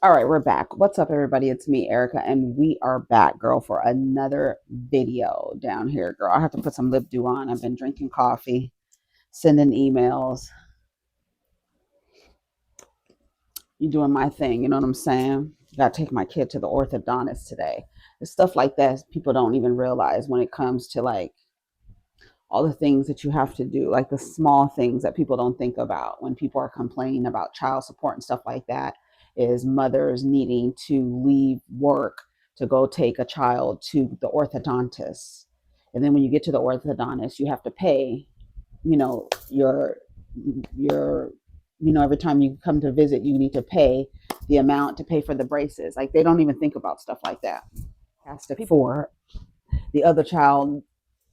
All right, we're back. What's up, everybody? It's me, Erica, and we are back, girl, for another video down here, girl. I have to put some lip dew on. I've been drinking coffee, sending emails, you doing my thing. You know what I'm saying? Got to take my kid to the orthodontist today. It's stuff like that people don't even realize when it comes to like all the things that you have to do, like the small things that people don't think about when people are complaining about child support and stuff like that, is mothers needing to leave work to go take a child to the orthodontist. And then when you get to the orthodontist, you have to pay, you know, your every time you come to visit, you need to pay the amount to pay for the braces. Like they don't even think about stuff like that. Has to for the other child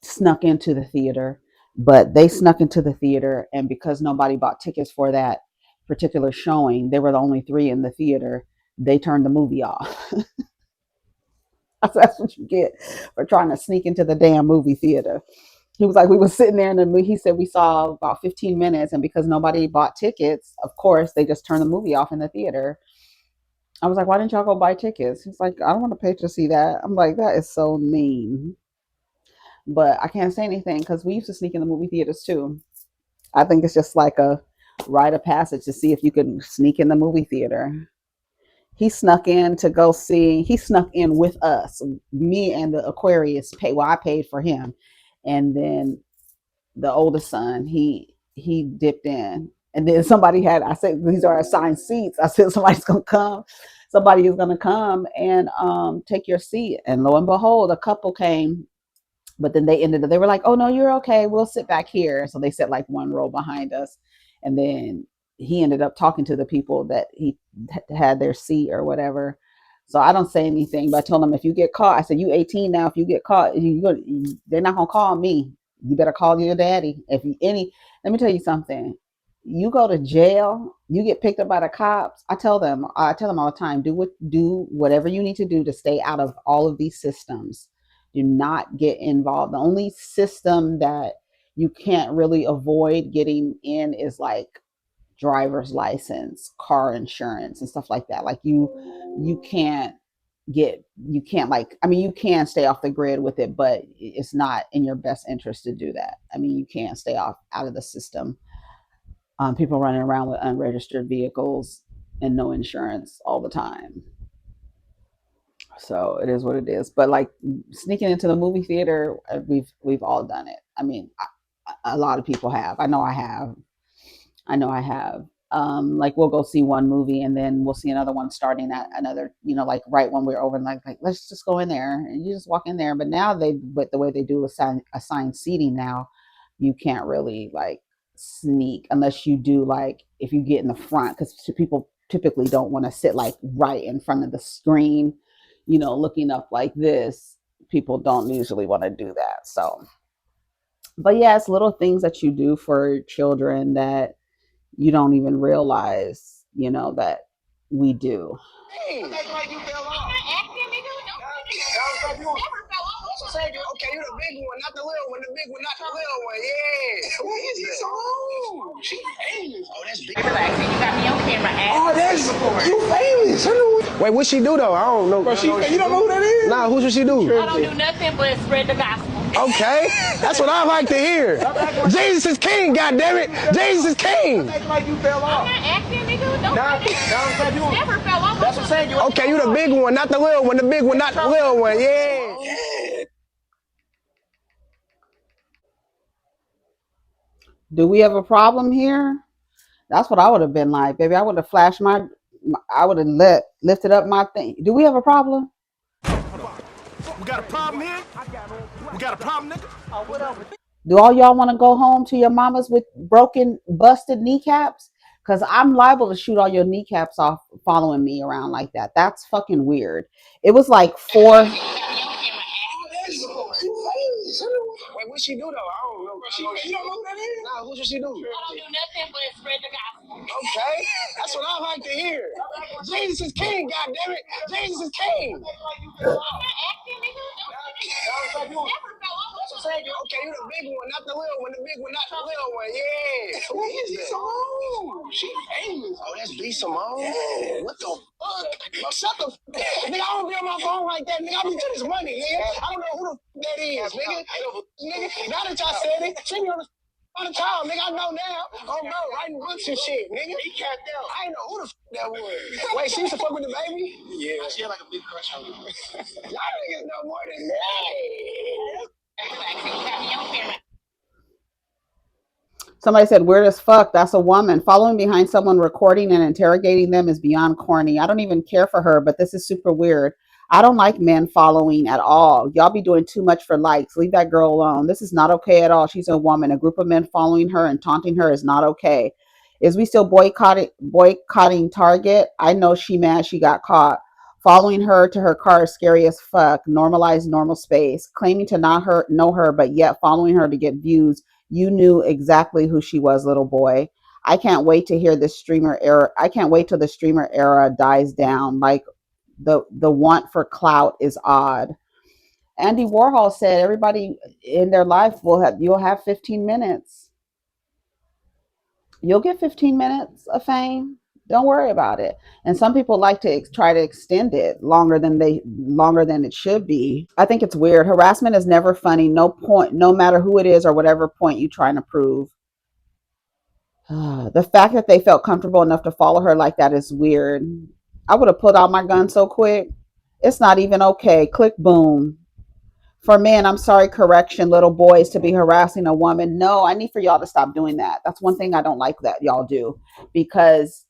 snuck into the theater, but they snuck into the theater, and because nobody bought tickets for that particular showing, they were the only three in the theater. They turned the movie off. That's what you get for trying to sneak into the damn movie theater. He was like, we were sitting there in the movie. He said we saw about 15 minutes, and because nobody bought tickets, of course, they just turned the movie off in the theater. I was like, why didn't y'all go buy tickets? He's like, I don't want to pay to see that. I'm like, that is so mean. But I can't say anything because we used to sneak in the movie theaters too. I think it's just like a rite of passage to see if you can sneak in the movie theater. He snuck in to go see. He snuck in with us, me and the Aquarius. Pay well, I paid for him, and then the oldest son, he dipped in, and then somebody had. I said these are assigned seats. I said somebody's gonna come. Somebody is gonna come and take your seat. And lo and behold, a couple came, but then they were like, oh no, you're okay, we'll sit back here. So they sat like one row behind us, and then he ended up talking to the people that he had their seat or whatever. So I don't say anything, but I told him, if you get caught, I said, you 18 now, if you get caught, they're not gonna call me, you better call your daddy. If you any Let me tell you something, you go to jail, you get picked up by the cops. I tell them all the time, do whatever you need to do to stay out of all of these systems. Do not get involved. The only system that you can't really avoid getting in is like driver's license, car insurance, and stuff like that. Like you can't, like, I mean, you can stay off the grid with it, but it's not in your best interest to do that. I mean, you can't stay off out of the system. People running around with unregistered vehicles and no insurance all the time. So it is what it is. But like sneaking into the movie theater, we've all done it. I mean, a lot of people have. I know I have. I know I have. Like we'll go see one movie and then we'll see another one starting at another, like right when we're over, and like let's just go in there, and you just walk in there. But now but the way they do assigned seating now, you can't really like sneak unless you do, like if you get in the front, because people typically don't want to sit like right in front of the screen, looking up like this. People don't usually want to do that. So, but yeah, it's little things that you do for children that you don't even realize, that we do. Hey. Like you fell off. Okay, you the big one, not the little one. The big one, not the little one. Yeah. Who is this? Oh, she famous. Oh, that's big. Relax, you got me on camera. Oh, that's you famous. Wait, what she do though? I don't know. Bro, you don't know who that is? Nah, who should she do? I don't do nothing but spread the gospel. Okay, that's what I like to hear. Jesus is king, goddammit. Jesus is king. Like you fell off. I'm not acting, nigga. Don't never fell off. That's what I'm saying. Okay, you the big one, not the little one. The big one, not the little one. Yeah. Do we have a problem here? That's what I would have been like, baby. I would have flashed I would have lifted up my thing. Do we have a problem? We got a problem here? We got a problem, nigga? Do all y'all want to go home to your mamas with busted kneecaps? Because I'm liable to shoot all your kneecaps off following me around like that. That's fucking weird. It was like four. Wait, what she do though? I don't know. You don't know who that is? Nah, who should she do? I don't do nothing but spread the gospel. Okay, that's what I like to hear. Jesus is king, goddammit. Jesus is king. I'm not acting, nigga. Never fell off. Okay, you the big one, not the little one. The big one, not the little one. Yeah. Who is this? Simone. She famous. Oh, that's B Simone. Yeah. What the fuck? Shut the nigga, I don't be on my phone like that, nigga. I be to this money, nigga. I don't know who the that is, nigga. Nigga, now that y'all said it, she be on the child, nigga. I know now. Oh no, writing books and shit, nigga. He capped out. I ain't know who the that was. Wait, she used to fuck with the baby? Yeah. She had like a big crush on me. Y'all niggas know more than that. Somebody said, weird as fuck. That's a woman. Following behind someone, recording and interrogating them is beyond corny. I don't even care for her, but this is super weird. I don't like men following at all. Y'all be doing too much for likes. Leave that girl alone. This is not okay at all. She's a woman. A group of men following her and taunting her is not okay. Is we still boycotting Target? I know she mad she got caught. Following her to her car is scary as fuck. Normalize normal space. Claiming to not know her, but yet following her to get views. You knew exactly who she was, little boy. I can't wait to hear this streamer era. I can't wait till the streamer era dies down. Like the want for clout is odd. Andy Warhol said everybody in their life you'll have 15 minutes. You'll get 15 minutes of fame. Don't worry about it. And some people like to try to extend it longer than it should be. I think it's weird. Harassment is never funny. No point, no matter who it is or whatever point you're trying to prove. The fact that they felt comfortable enough to follow her like that is weird. I would have pulled out my gun so quick. It's not even okay. Click boom. For men, I'm sorry, correction, little boys to be harassing a woman. No, I need for y'all to stop doing that. That's one thing I don't like that y'all do, because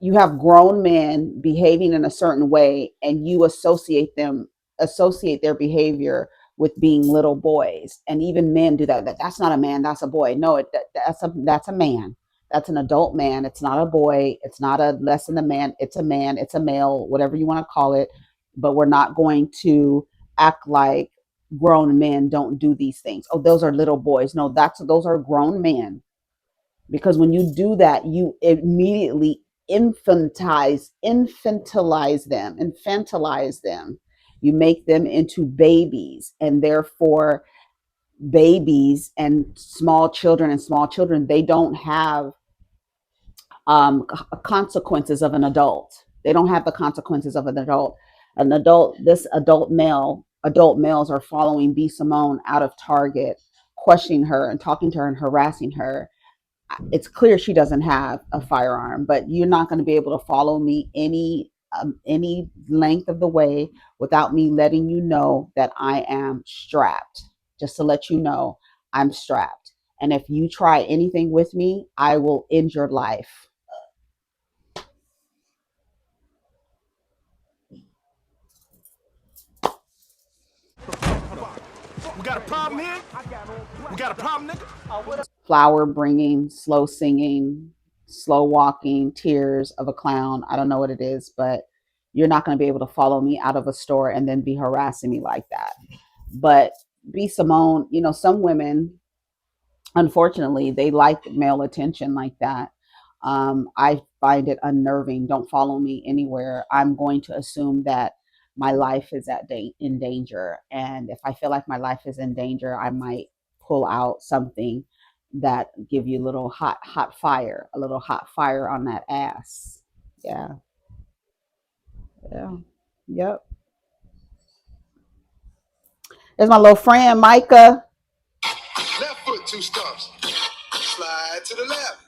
you have grown men behaving in a certain way and you associate their behavior with being little boys. And even men do that's not a man, that's a boy. No, that's a man. That's an adult man. It's not a boy. It's not a less than a man. It's a man. It's a male, whatever you want to call it. But we're not going to act like grown men don't do these things. Oh, those are little boys. No, those are grown men, because when you do that, you immediately infantilize them. You make them into babies, and therefore babies and small children, they don't have consequences of an adult. They don't have the consequences of an adult. This adult males are following B Simone out of Target, questioning her and talking to her and harassing her. It's clear she doesn't have a firearm, but you're not going to be able to follow me any length of the way without me letting you know that I am strapped. Just to let you know, I'm strapped. And if you try anything with me, I will end your life. We got a problem here? We got a problem, nigga? Flower bringing, slow singing, slow walking, tears of a clown. I don't know what it is, but you're not going to be able to follow me out of a store and then be harassing me like that. But be Simone, some women, unfortunately, they like male attention like that. I find it unnerving. Don't follow me anywhere. I'm going to assume that my life is in danger. And if I feel like my life is in danger, I might pull out something that give you a little hot fire, on that ass. Yeah. Yeah. Yep. There's my little friend, Micah. Left foot, two stumps. Slide to the left.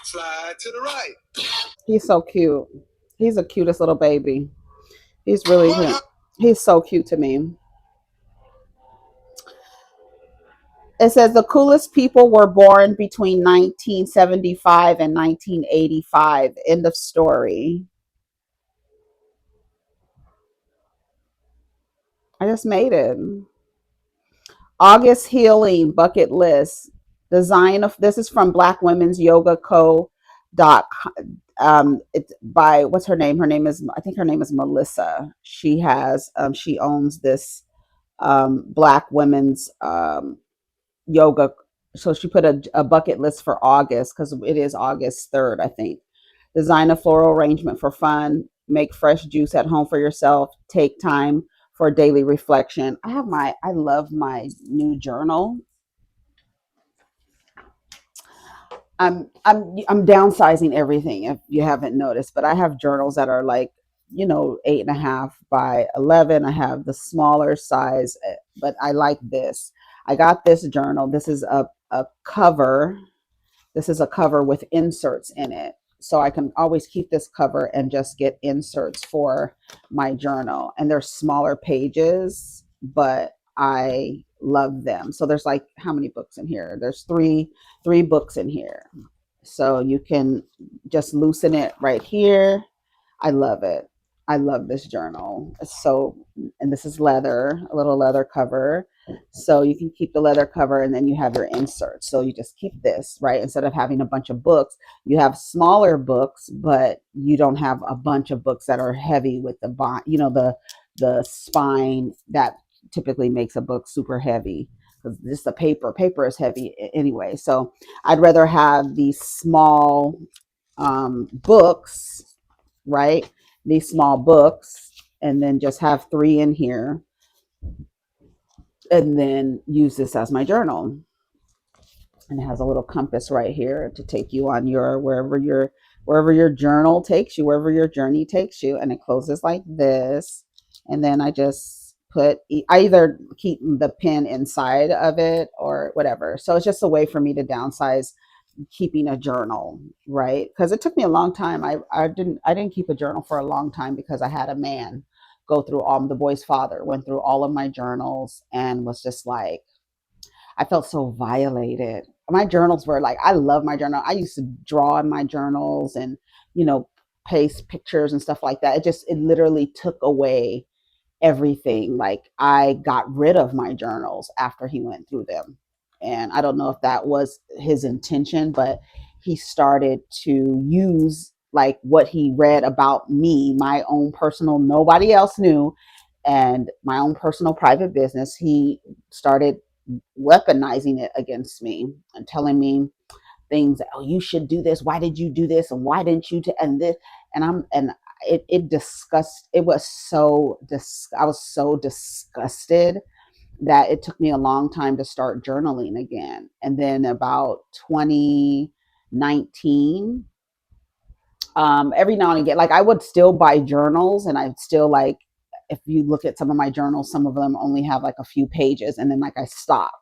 Slide to the right. He's so cute. He's the cutest little baby. He's really cute. He's so cute to me. It says the coolest people were born between 1975 and 1985. End of story. I just made it. August healing bucket list. Design of this is from Black Women's Yoga Co. Doc. It's by what's her name? I think her name is Melissa. She owns this Black Women's yoga. So she put a bucket list for August, because it is August 3rd, I think. Design a floral arrangement for fun. Make fresh juice at home for yourself. Take time for daily reflection. I love my new journal. I'm downsizing everything if you haven't noticed, but I have journals that are like, 8.5 by 11. I have the smaller size, but I like this. I got this journal. This is a cover. This is a cover with inserts in it. So I can always keep this cover and just get inserts for my journal. And they're smaller pages, but I love them. So there's like how many books in here? There's three books in here. So you can just loosen it right here. I love it. I love this journal. So, and this is leather, a little leather cover. So you can keep the leather cover and then you have your inserts. So you just keep this, right? Instead of having a bunch of books, you have smaller books, but you don't have a bunch of books that are heavy with the bond, the spine that typically makes a book super heavy because just the paper is heavy anyway. So I'd rather have these small books, right? These small books, and then just have three in here, and then use this as my journal. And it has a little compass right here to take you on your wherever your journal takes you, wherever your journey takes you, and it closes like this. And then I just I either keep the pen inside of it or whatever. So it's just a way for me to downsize keeping a journal, right? Because it took me a long time. I didn't keep a journal for a long time because I had a man go through all the boy's father went through all of my journals and was just like, I felt so violated. My journals were like, I love my journal. I used to draw in my journals and, you know, paste pictures and stuff like that. It literally took away everything. Like I got rid of my journals after he went through them. And I don't know if that was his intention, but he started to use like what he read about me, my own personal, nobody else knew, and my own personal private business. He started weaponizing it against me and telling me things. Oh, you should do this. Why did you do this? And why didn't you? And this, and it disgust. It was so I was so disgusted that it took me a long time to start journaling again. And then about 2019, every now and again, like I would still buy journals, and I'd still like. If you look at some of my journals, some of them only have like a few pages, and then like I stop,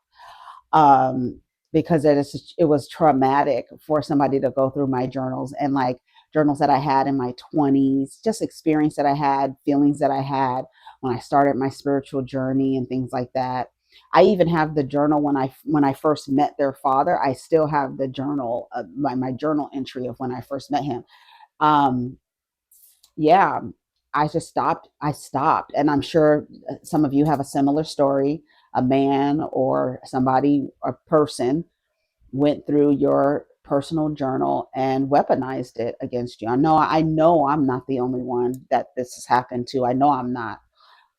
um, because it was traumatic for somebody to go through my journals and like journals that I had in my 20s, just experience that I had, feelings that I had when I started my spiritual journey and things like that. I even have the journal when I first met their father. I still have the journal, my journal entry of when I first met him. Um, yeah, I just stopped. I stopped. And I'm sure some of you have a similar story. A man or somebody, a person went through your personal journal and weaponized it against you. I know I'm not the only one that this has happened to. I know I'm not.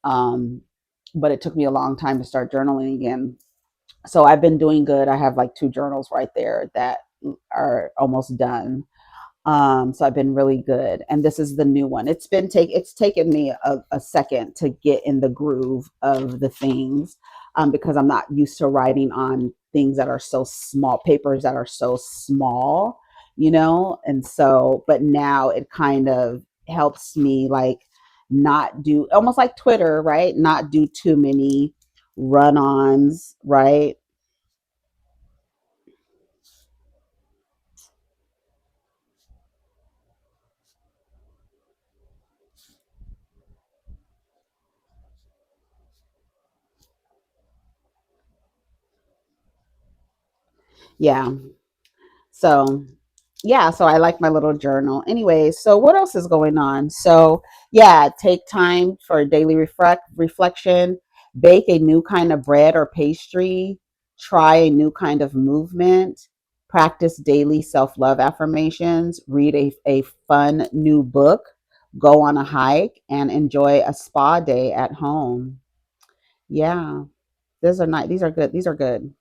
Um, but it took me a long time to start journaling again. So I've been doing good. I have like two journals right there that are almost done. So I've been really good. And this is the new one. It's taken me a second to get in the groove of the things, because I'm not used to writing on things that are so small, papers that are so small, and so, but now it kind of helps me like not do, almost like Twitter, right? Not do too many run-ons, right? Yeah. So, yeah, so I like my little journal. Anyway, so what else is going on? So, yeah, take time for daily reflection, bake a new kind of bread or pastry, try a new kind of movement, practice daily self love affirmations, read a fun new book, go on a hike, and enjoy a spa day at home. Yeah, these are nice. These are good. These are good.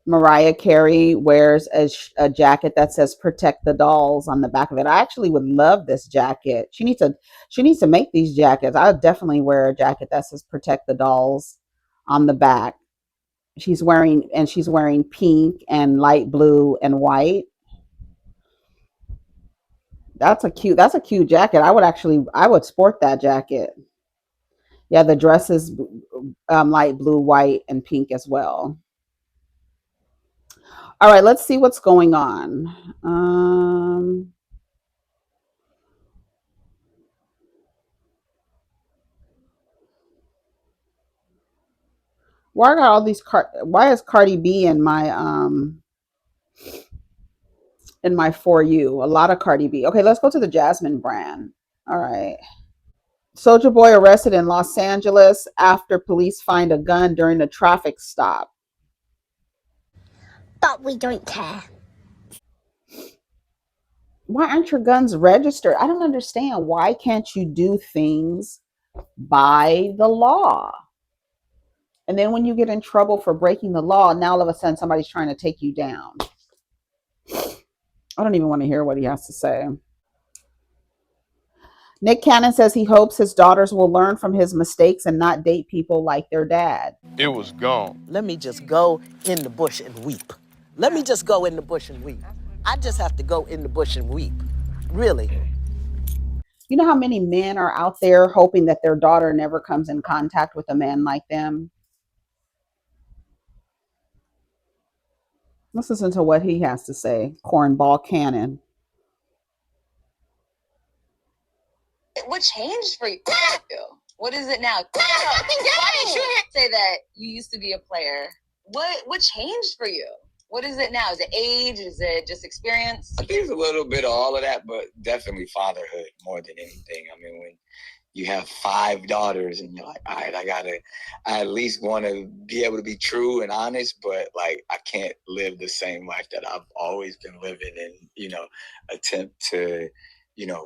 Mariah Carey wears a jacket that says "Protect the Dolls" on the back of it. I actually would love this jacket. She needs to make these jackets. I would definitely wear a jacket that says "Protect the Dolls" on the back. She's wearing pink and light blue and white. That's a cute jacket. I would sport that jacket. Yeah, the dress is light blue, white, and pink as well. All right, let's see what's going on. Why is Cardi B in my for you? A lot of Cardi B. Okay, let's go to the Jasmine brand. All right. Soldier Boy arrested in Los Angeles after police find a gun during a traffic stop. But we don't care. Why aren't your guns registered? I don't understand. Why can't you do things by the law? And then when you get in trouble for breaking the law, now all of a sudden somebody's trying to take you down. I don't even want to hear what he has to say. Nick Cannon says he hopes his daughters will learn from his mistakes and not date people like their dad. It was gone. Let me just go in the bush and weep. Let me just go in the bush and weep. I just have to go in the bush and weep. Really. You know how many men are out there hoping that their daughter never comes in contact with a man like them? Let's listen to what he has to say. Cornball Cannon. What changed for you? What is it now? Why did you say that you used to be a player? What changed for you? What is it now? Is it age? Is it just experience? I think it's a little bit of all of that, but definitely fatherhood more than anything. I mean, when you have 5 daughters and you're like, all right, I at least want to be able to be true and honest, but like I can't live the same life that I've always been living and, attempt to,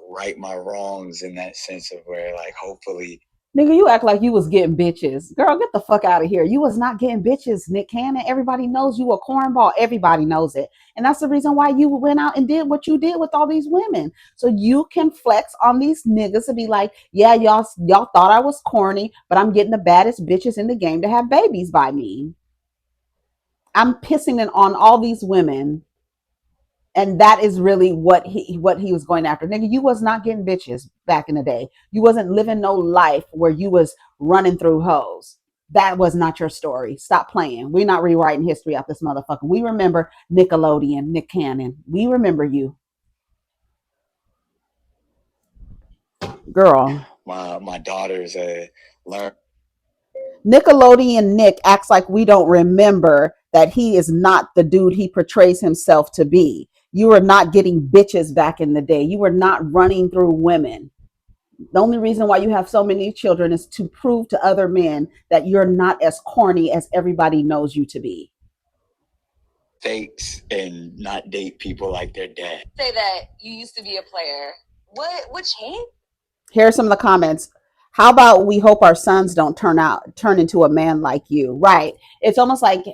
right my wrongs in that sense of where like hopefully. Nigga, you act like you was getting bitches. Girl, get the fuck out of here. You was not getting bitches, Nick Cannon. Everybody knows you a cornball. Everybody knows it. And that's the reason why you went out and did what you did with all these women. So you can flex on these niggas and be like, yeah, y'all thought I was corny, but I'm getting the baddest bitches in the game to have babies by me. I'm pissing on all these women, and that is really what he was going after. Nigga, you was not getting bitches back in the day. You wasn't living no life where you was running through hoes. That was not your story. Stop playing. We're not rewriting history out this motherfucker. We remember Nickelodeon, Nick Cannon. We remember you, girl. My daughters learn. Nickelodeon Nick acts like we don't remember that he is not the dude he portrays himself to be. You were not getting bitches back in the day. You were not running through women. The only reason why you have so many children is to prove to other men that you're not as corny as everybody knows you to be. Fakes and not date people like their dad. Say that you used to be a player. What changed? Here are some of the comments. How about we hope our sons don't turn into a man like you? Right. It's almost like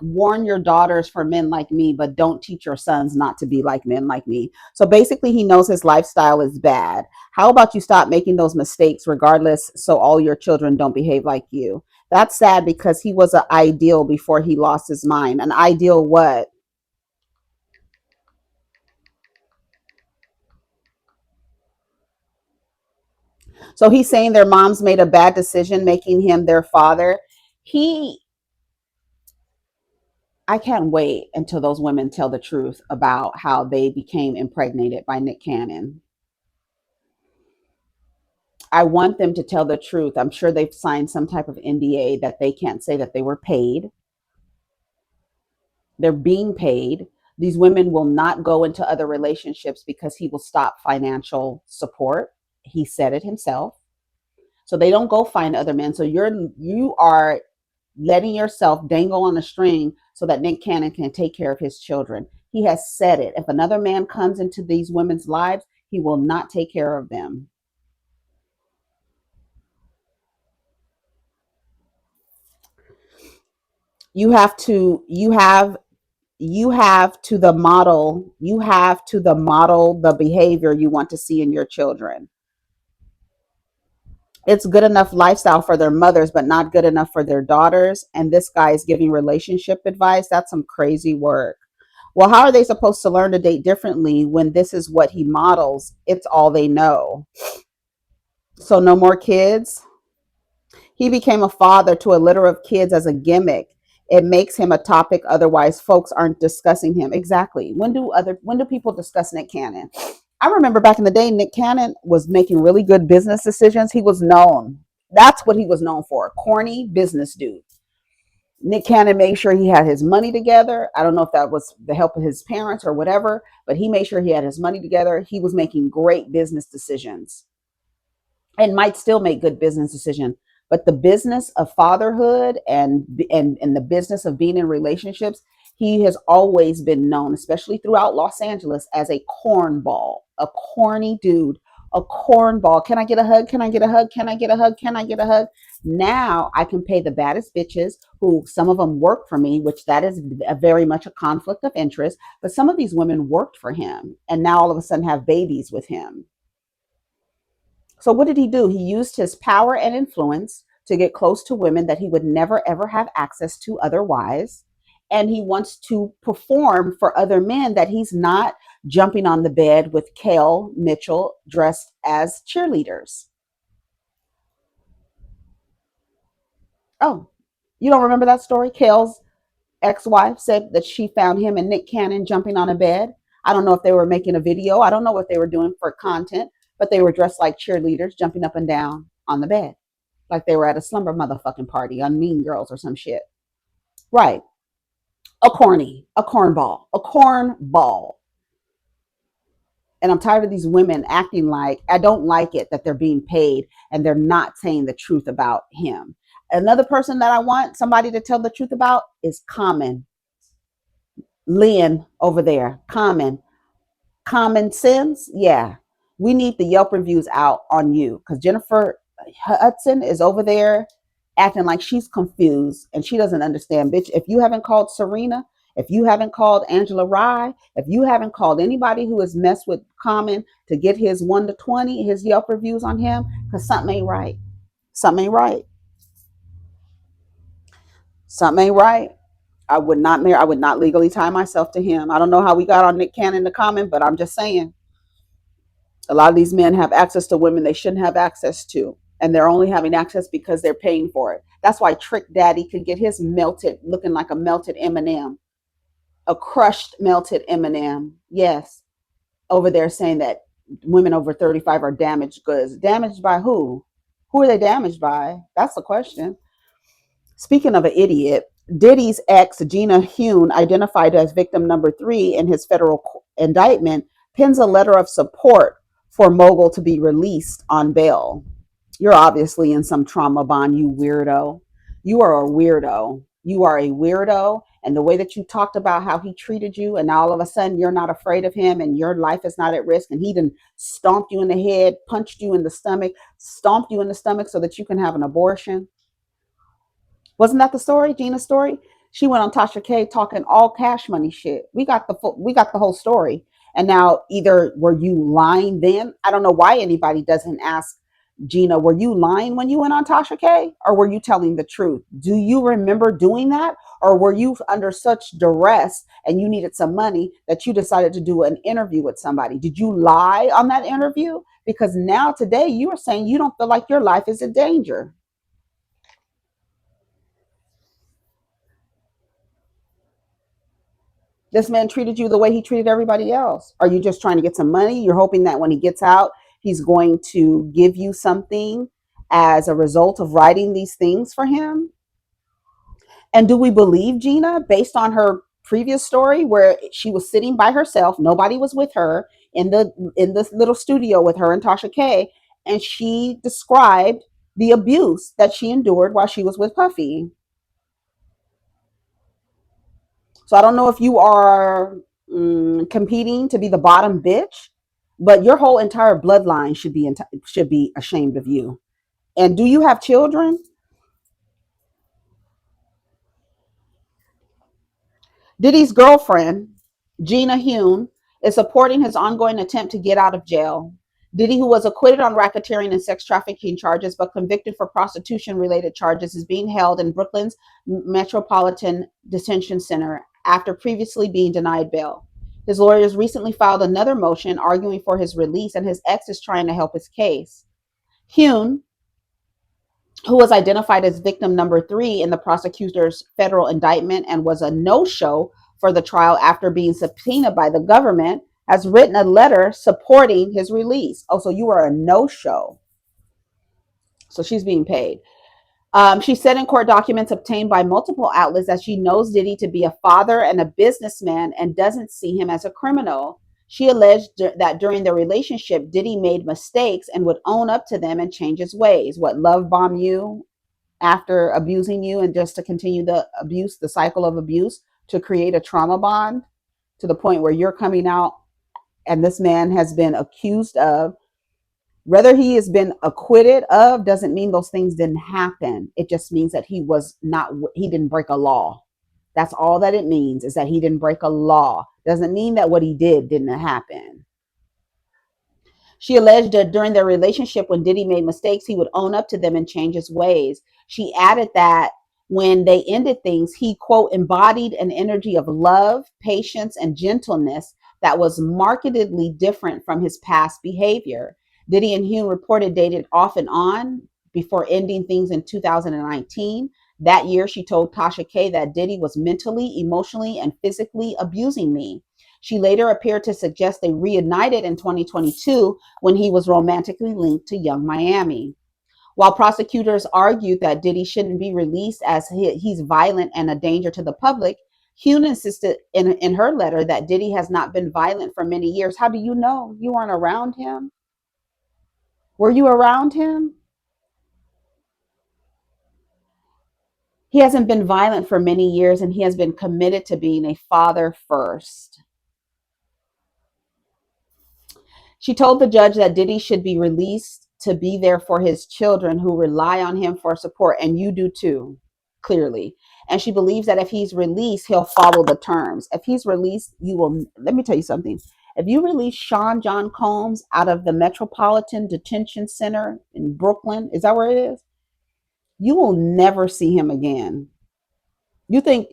warn your daughters for men like me, but don't teach your sons not to be like men like me. So basically he knows his lifestyle is bad. How about you stop making those mistakes regardless so all your children don't behave like you? That's sad because he was an ideal before he lost his mind. An ideal what? So he's saying their moms made a bad decision making him their father. He I can't wait until those women tell the truth about how they became impregnated by Nick Cannon. I want them to tell the truth. I'm sure they've signed some type of NDA that they can't say that they were paid. They're being paid. These women will not go into other relationships because he will stop financial support. He said it himself. So they don't go find other men. So you are letting yourself dangle on a string so that Nick Cannon can take care of his children. He has said it. If another man comes into these women's lives, he will not take care of them. You have to model the behavior you want to see in your children. It's good enough lifestyle for their mothers, but not good enough for their daughters. And this guy is giving relationship advice. That's some crazy work. Well, how are they supposed to learn to date differently when this is what he models? It's all they know. So, no more kids. He became a father to a litter of kids as a gimmick. It makes him a topic, otherwise folks aren't discussing him. Exactly. When do people discuss Nick Cannon? I remember back in the day, Nick Cannon was making really good business decisions. He was known. That's what he was known for. Corny business dude. Nick Cannon made sure he had his money together. I don't know if that was the help of his parents or whatever, but he made sure he had his money together. He was making great business decisions and might still make good business decision. But the business of fatherhood and the business of being in relationships, he has always been known, especially throughout Los Angeles, as a cornball, a corny dude, a cornball. Can I get a hug? Can I get a hug? Can I get a hug? Can I get a hug? Now I can pay the baddest bitches, who some of them work for me, which that is a very much a conflict of interest. But some of these women worked for him and now all of a sudden have babies with him. So what did he do? He used his power and influence to get close to women that he would never ever have access to otherwise. And he wants to perform for other men that he's not jumping on the bed with Kale Mitchell dressed as cheerleaders. Oh, you don't remember that story? Kale's ex-wife said that she found him and Nick Cannon jumping on a bed. I don't know if they were making a video. I don't know what they were doing for content, but they were dressed like cheerleaders jumping up and down on the bed. Like they were at a slumber motherfucking party on Mean Girls or some shit. Right. A cornball, a cornball. And I'm tired of these women acting like, I don't like it that they're being paid and they're not saying the truth about him. Another person that I want somebody to tell the truth about is Common. Lynn over there. Common sense. Yeah. We need the Yelp reviews out on you because Jennifer Hudson is over there acting like she's confused and she doesn't understand. Bitch, if you haven't called Serena, if you haven't called Angela Rye, if you haven't called anybody who has messed with Common to get his 1 to 20, his Yelp reviews on him, because something ain't right. Something ain't right. Something ain't right. I would not legally tie myself to him. I don't know how we got on Nick Cannon to Common, but I'm just saying a lot of these men have access to women they shouldn't have access to. And they're only having access because they're paying for it. That's why Trick Daddy could get his melted, looking like a melted M&M, a crushed melted M&M. Yes, over there saying that women over 35 are damaged goods. Damaged by who? Who are they damaged by? That's the question. Speaking of an idiot, Diddy's ex, Gina Hyunh, identified as victim number 3 in his federal indictment, pins a letter of support for Mogul to be released on bail. You're obviously in some trauma bond, you weirdo. You are a weirdo. You are a weirdo. And the way that you talked about how he treated you, and now all of a sudden you're not afraid of him and your life is not at risk, and he done stomped you in the head, punched you in the stomach, stomped you in the stomach so that you can have an abortion. Wasn't that the story, Gina's story? She went on Tasha K talking all cash money shit. We got the whole story. And now either were you lying then? I don't know why anybody doesn't ask Gina, were you lying when you went on Tasha K? Or were you telling the truth? Do you remember doing that? Or were you under such duress and you needed some money that you decided to do an interview with somebody? Did you lie on that interview? Because now today you are saying you don't feel like your life is in danger. This man treated you the way he treated everybody else. Are you just trying to get some money? You're hoping that when he gets out, he's going to give you something as a result of writing these things for him? And do we believe Gina based on her previous story where she was sitting by herself, nobody was with her in this little studio with her and Tasha K, and she described the abuse that she endured while she was with Puffy? So I don't know if you are competing to be the bottom bitch, but your whole entire bloodline should be ashamed of you. And do you have children? Diddy's girlfriend, Gina Hyunh, is supporting his ongoing attempt to get out of jail. Diddy, who was acquitted on racketeering and sex trafficking charges but convicted for prostitution related charges, is being held in Brooklyn's Metropolitan Detention Center after previously being denied bail. His lawyers recently filed another motion arguing for his release, and his ex is trying to help his case. Hyunh, who was identified as victim number 3 in the prosecutor's federal indictment and was a no-show for the trial after being subpoenaed by the government, has written a letter supporting his release. Oh, so you were a no-show. So she's being paid. She said in court documents obtained by multiple outlets that she knows Diddy to be a father and a businessman and doesn't see him as a criminal. She alleged that during their relationship, Diddy made mistakes and would own up to them and change his ways. What, love bomb you after abusing you and just to continue the abuse, the cycle of abuse, to create a trauma bond to the point where you're coming out and this man has been accused of. Whether he has been acquitted of doesn't mean those things didn't happen. It just means that he didn't break a law. That's all that it means, is that he didn't break a law. Doesn't mean that what he did didn't happen. She alleged that during their relationship, when Diddy made mistakes, he would own up to them and change his ways. She added that when they ended things, he, quote, embodied an energy of love, patience, and gentleness that was markedly different from his past behavior. Diddy and Hyunh reported dated off and on before ending things in 2019. That year, she told Tasha K that Diddy was mentally, emotionally, and physically abusing me. She later appeared to suggest they reunited in 2022 when he was romantically linked to Young Miami. While prosecutors argued that Diddy shouldn't be released as he's violent and a danger to the public, Hyunh insisted in her letter that Diddy has not been violent for many years. How do you know? You weren't around him? Were you around him? He hasn't been violent for many years, and he has been committed to being a father first. She told the judge that Diddy should be released to be there for his children who rely on him for support, and you do too, clearly. And she believes that if he's released, he'll follow the terms. If he's released, you will. Let me tell you something. If you release Sean John Combs out of the Metropolitan Detention Center in Brooklyn, is that where it is? You will never see him again. You think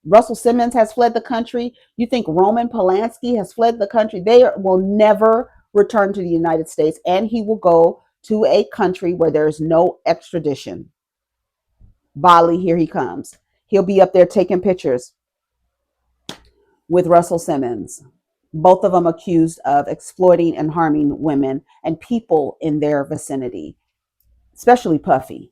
Russell Simmons has fled the country? You think Roman Polanski has fled the country? They will never return to the United States, and he will go to a country where there is no extradition. Bali, here he comes. He'll be up there taking pictures with Russell Simmons. Both of them accused of exploiting and harming women and people in their vicinity, especially Puffy.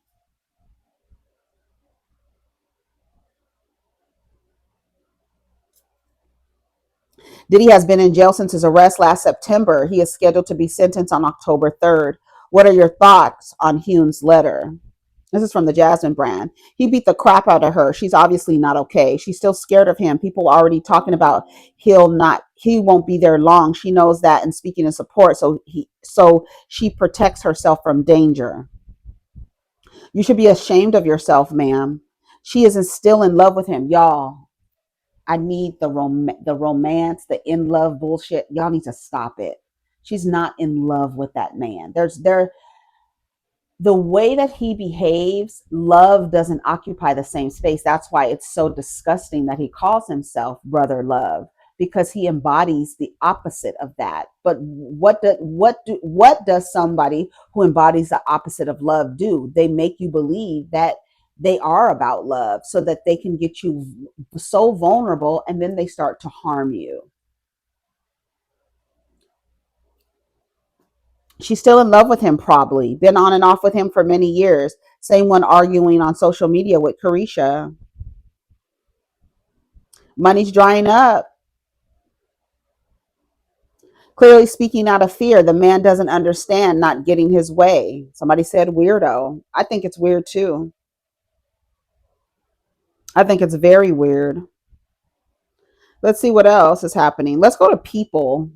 Diddy has been in jail since his arrest last September. He is scheduled to be sentenced on October 3rd. What are your thoughts on Hyun's letter? This is from the Jasmine brand. He beat the crap out of her. She's obviously not okay. She's still scared of him. People are already talking about he won't be there long. She knows that and speaking in support. So she protects herself from danger. You should be ashamed of yourself, ma'am. She isn't still in love with him, y'all. I need the romance, the in love bullshit. Y'all need to stop it. She's not in love with that man. The way that he behaves, love doesn't occupy the same space. That's why it's so disgusting that he calls himself Brother Love, because he embodies the opposite of that. But what does somebody who embodies the opposite of love do? They make you believe that they are about love so that they can get you so vulnerable, and then they start to harm you. She's still in love with him, probably. Been on and off with him for many years. Same one arguing on social media with Carisha. Money's drying up. Clearly speaking out of fear. The man doesn't understand not getting his way. Somebody said weirdo. I think it's weird too. I think it's very weird. Let's see what else is happening. Let's go to People.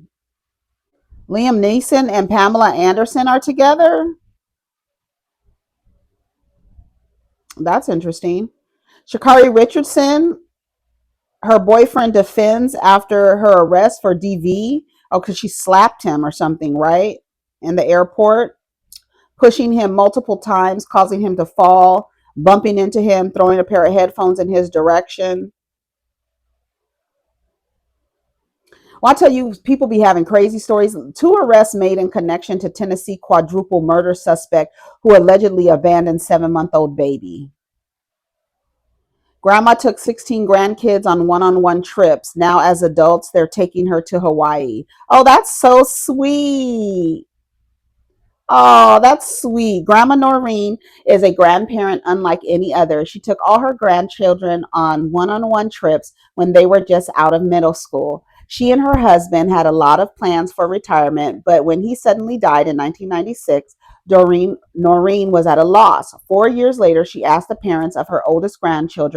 Liam Neeson and Pamela Anderson are together. That's interesting. Sha'Carri Richardson, her boyfriend defends after her arrest for DV. Oh, because she slapped him or something, right? In the airport, pushing him multiple times, causing him to fall, bumping into him, throwing a pair of headphones in his direction. Well, I tell you, people be having crazy stories. Two arrests made in connection to Tennessee quadruple murder suspect who allegedly abandoned 7-month-old baby. Grandma took 16 grandkids on one trips. Now, as adults, they're taking her to Hawaii. Oh, that's so sweet. Oh, that's sweet. Grandma Noreen is a grandparent unlike any other. She took all her grandchildren on one trips when they were just out of middle school. She and her husband had a lot of plans for retirement, but when he suddenly died in 1996, Noreen was at a loss. 4 years later, she asked the parents of her oldest grandchild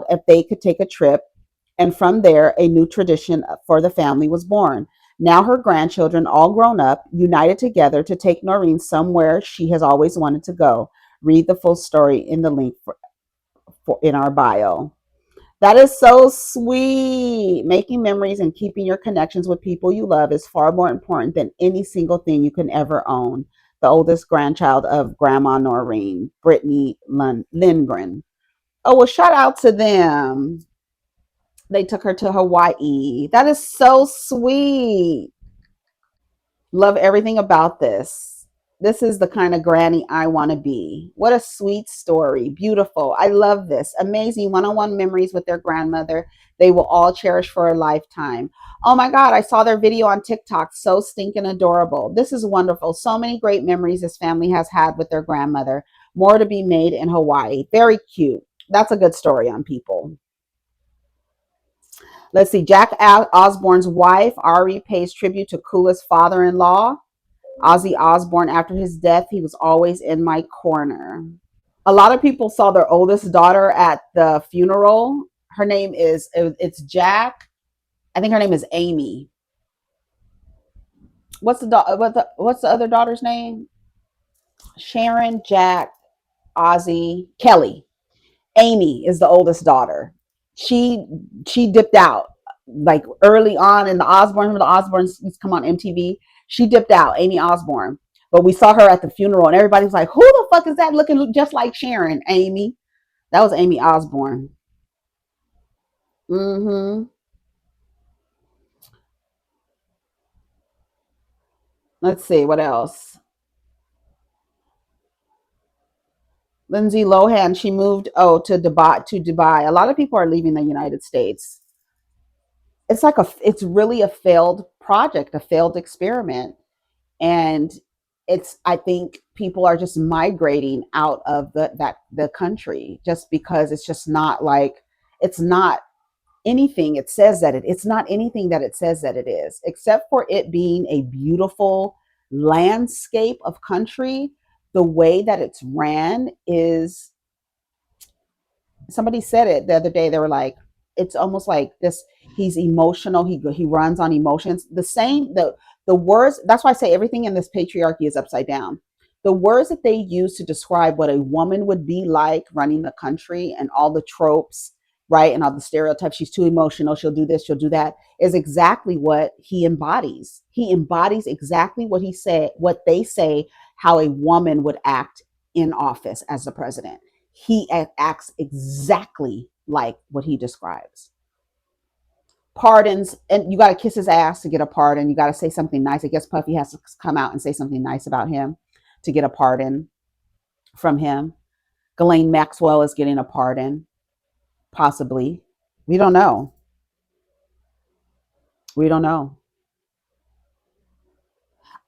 if they could take a trip, and from there, a new tradition for the family was born. Now her grandchildren, all grown up, united together to take Noreen somewhere she has always wanted to go. Read the full story in the link in our bio. That is so sweet. Making memories and keeping your connections with people you love is far more important than any single thing you can ever own. The oldest grandchild of Grandma Noreen, Brittany Lindgren. Oh, well, shout out to them. They took her to Hawaii. That is so sweet. Love everything about this. This is the kind of granny I want to be. What a sweet story. Beautiful. I love this. Amazing one on one memories with their grandmother. They will all cherish for a lifetime. Oh my God, I saw their video on TikTok. So stinking adorable. This is wonderful. So many great memories this family has had with their grandmother. More to be made in Hawaii. Very cute. That's a good story on people. Let's see. Jack Osborne's wife, Ari, pays tribute to Kula's father in law. Ozzy Osbourne, after his death, he was always in my corner. A lot of people saw their oldest daughter at the funeral. Her name is, it's Jack. I think her name is Amy. What's the other daughter's name? Sharon, Jack, Ozzy, Kelly. Amy is the oldest daughter. She she dipped out like early on in the Osbourne. Remember the Osbournes used to come on MTV? She dipped out, Amy Osbourne. But we saw her at the funeral, and everybody was like, "Who the fuck is that looking just like Sharon?" Amy. That was Amy Osbourne. Mm-hmm. Let's see what else. Lindsay Lohan. She moved to Dubai. To Dubai. A lot of people are leaving the United States. It's really a failed project, a failed experiment, and it's I think people are just migrating out of the country just because it's just not like it's not anything it says that it's not anything that it says that it is, except for it being a beautiful landscape of country. The way that it's ran is, somebody said it the other day. They were like, it's almost like this. He's emotional. He runs on emotions. The words. That's why I say everything in this patriarchy is upside down. The words that they use to describe what a woman would be like running the country and all the tropes, right, and all the stereotypes. She's too emotional. She'll do this. She'll do that. Is exactly what he embodies. He embodies exactly what he said. What they say how a woman would act in office as the president. He acts exactly like what he describes. Pardons, and you got to kiss his ass to get a pardon. You got to say something nice. I guess Puffy has to come out and say something nice about him to get a pardon from him. Ghislaine Maxwell is getting a pardon, possibly. We don't know. We don't know.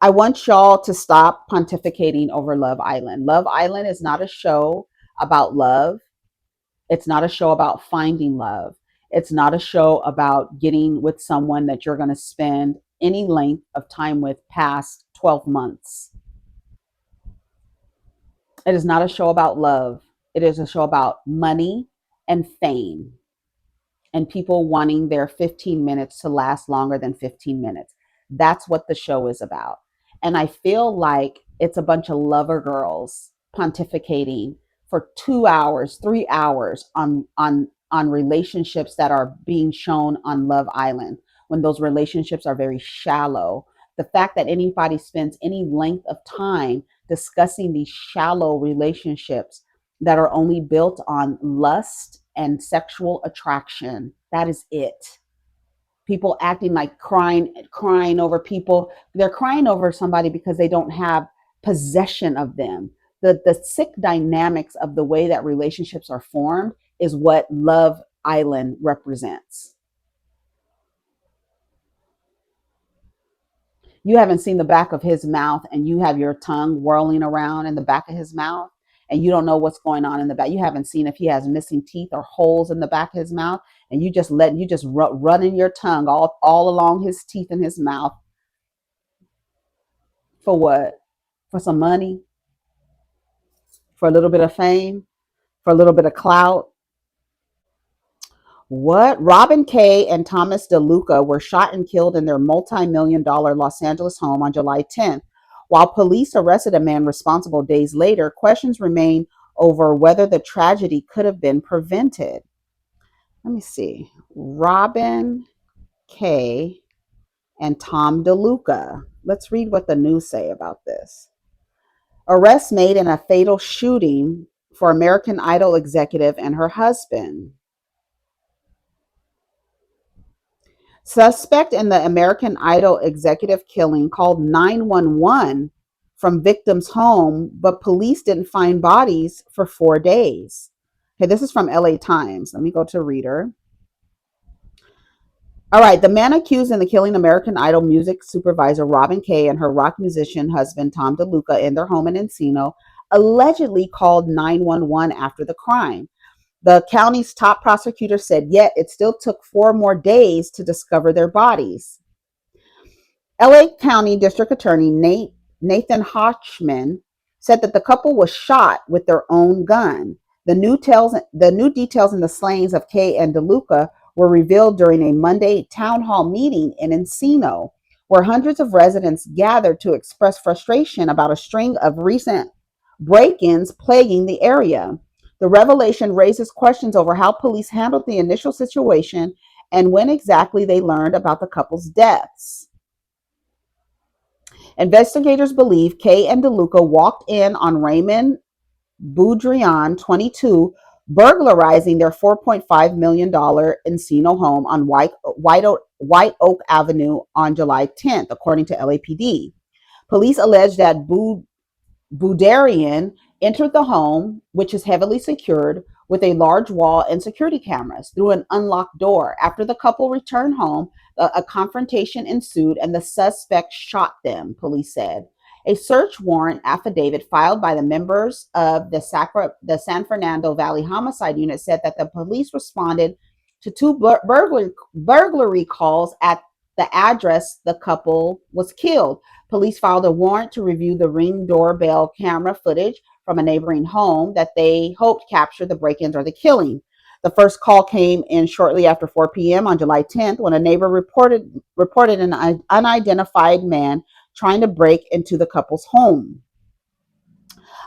I want y'all to stop pontificating over Love Island. Love Island is not a show about love. It's not a show about finding love. It's not a show about getting with someone that you're going to spend any length of time with past 12 months. It is not a show about love. It is a show about money and fame and people wanting their 15 minutes to last longer than 15 minutes. That's what the show is about. And I feel like it's a bunch of lover girls pontificating for 2 hours, 3 hours on relationships that are being shown on Love Island when those relationships are very shallow. The fact that anybody spends any length of time discussing these shallow relationships that are only built on lust and sexual attraction. That is it. people acting like crying over people. They're crying over somebody because they don't have possession of them. The sick dynamics of the way that relationships are formed is what Love Island represents. You haven't seen the back of his mouth, and you have your tongue whirling around in the back of his mouth, and you don't know what's going on in the back. You haven't seen if he has missing teeth or holes in the back of his mouth, and you just running your tongue all along his teeth in his mouth. For what? For some money? For a little bit of fame? For a little bit of clout? What? Robyn Kay and Thomas DeLuca were shot and killed in their multi-million-dollar Los Angeles home on July 10th. While police arrested a man responsible days later, questions remain over whether the tragedy could have been prevented. Let me see. Robyn Kay and Tom DeLuca. Let's read what the news say about this. Arrest made in a fatal shooting for American Idol executive and her husband. Suspect in the American Idol executive killing called 911 from victim's home, but police didn't find bodies for 4 days. Okay, this is from LA Times. Let me go to Reader. All right, the man accused in the killing American Idol music supervisor Robyn Kay and her rock musician husband Tom DeLuca in their home in Encino allegedly called 911 after the crime. The county's top prosecutor said, yet it still took 4 more days to discover their bodies. LA County District Attorney Nathan Hochman said that the couple was shot with their own gun. The new details in the slayings of Kay and DeLuca were revealed during a Monday town hall meeting in Encino, where hundreds of residents gathered to express frustration about a string of recent break-ins plaguing the area. The revelation raises questions over how police handled the initial situation and when exactly they learned about the couple's deaths. Investigators believe Kay and DeLuca walked in on Raymond Boudrian, 22, burglarizing their $4.5 million Encino home on White Oak Avenue on July 10th, according to LAPD. Police allege that Boudarian entered the home, which is heavily secured, with a large wall and security cameras through an unlocked door. After the couple returned home, a confrontation ensued and the suspect shot them, police said. A search warrant affidavit filed by the members of the San Fernando Valley Homicide Unit said that the police responded to two burglary calls at the address the couple was killed. Police filed a warrant to review the Ring doorbell camera footage from a neighboring home that they hoped captured the break-ins or the killing. The first call came in shortly after 4 p.m. on July 10th when a neighbor reported an unidentified man trying to break into the couple's home.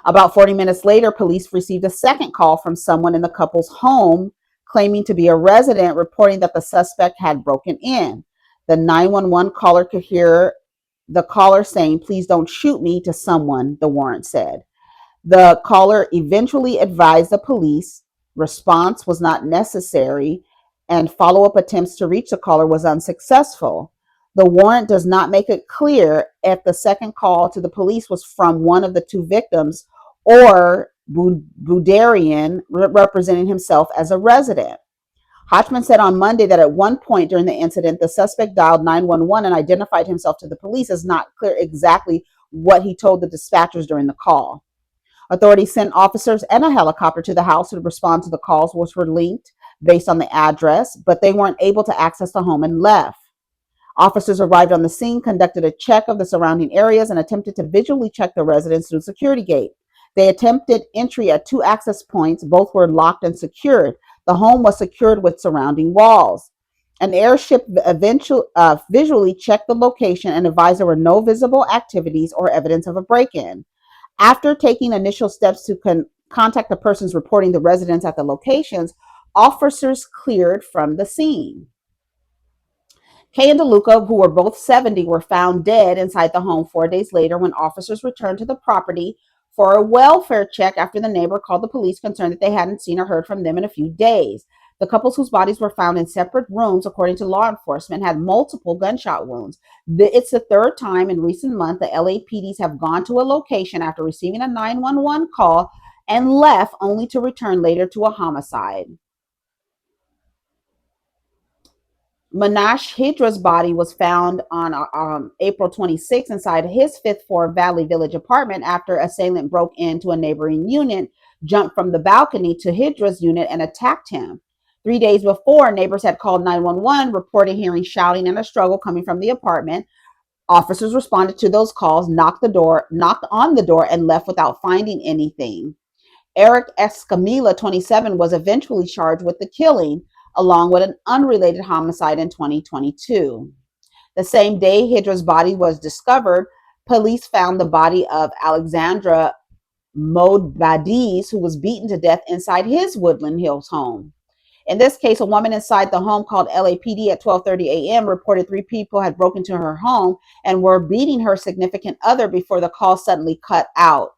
About 40 minutes later, police received a second call from someone in the couple's home claiming to be a resident, reporting that the suspect had broken in. The 911 caller could hear the caller saying, "Please don't shoot me," to someone, the warrant said. The caller eventually advised the police response was not necessary and follow-up attempts to reach the caller was unsuccessful. The warrant does not make it clear if the second call to the police was from one of the two victims or Boudarian representing himself as a resident. Hochman said on Monday that at one point during the incident, the suspect dialed 911 and identified himself to the police. It's not clear exactly what he told the dispatchers during the call. Authorities sent officers and a helicopter to the house to respond to the calls, which were linked based on the address, but they weren't able to access the home and left. Officers arrived on the scene, conducted a check of the surrounding areas, and attempted to visually check the residence through the security gate. They attempted entry at 2 access points. Both were locked and secured. The home was secured with surrounding walls. An airship visually checked the location and advised there were no visible activities or evidence of a break-in. After taking initial steps to contact the persons reporting the residents at the locations, officers cleared from the scene. Kay and DeLuca, who were both 70, were found dead inside the home 4 days later when officers returned to the property for a welfare check after the neighbor called the police concerned that they hadn't seen or heard from them in a few days. The couples whose bodies were found in separate rooms, according to law enforcement, had multiple gunshot wounds. It's the third time in recent months the LAPDs have gone to a location after receiving a 911 call and left only to return later to a homicide. Manash Hidra's body was found on April 26 inside his fifth floor Valley Village apartment after assailant broke into a neighboring unit, jumped from the balcony to Hidra's unit, and attacked him. 3 days before, neighbors had called 911, reporting hearing shouting and a struggle coming from the apartment. Officers responded to those calls, knocked on the door, and left without finding anything. Eric Escamilla, 27, was eventually charged with the killing, along with an unrelated homicide in 2022. The same day Hidra's body was discovered, police found the body of Alexandra Modbadiz, who was beaten to death inside his Woodland Hills home. In this case, a woman inside the home called LAPD at 12:30 a.m. reported 3 people had broken into her home and were beating her significant other before the call suddenly cut out.